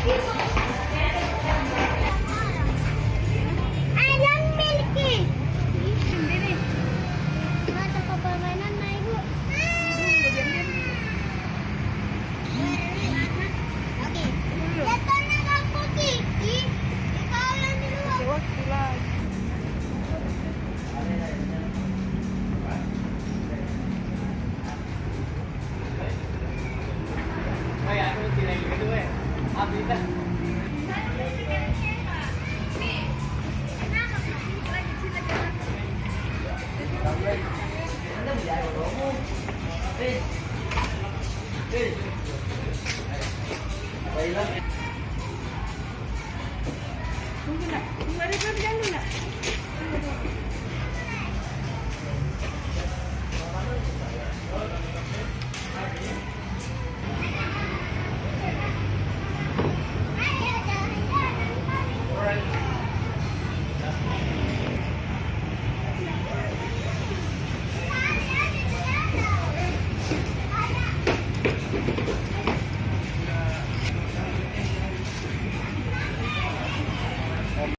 Ayam milky. Ini. Nah, tempat permainan nah ibu. Oke. Jatuhnya aku Kiki. Ikaw lang di luar. Tunggu nak, tunggu ada berapa jam nak?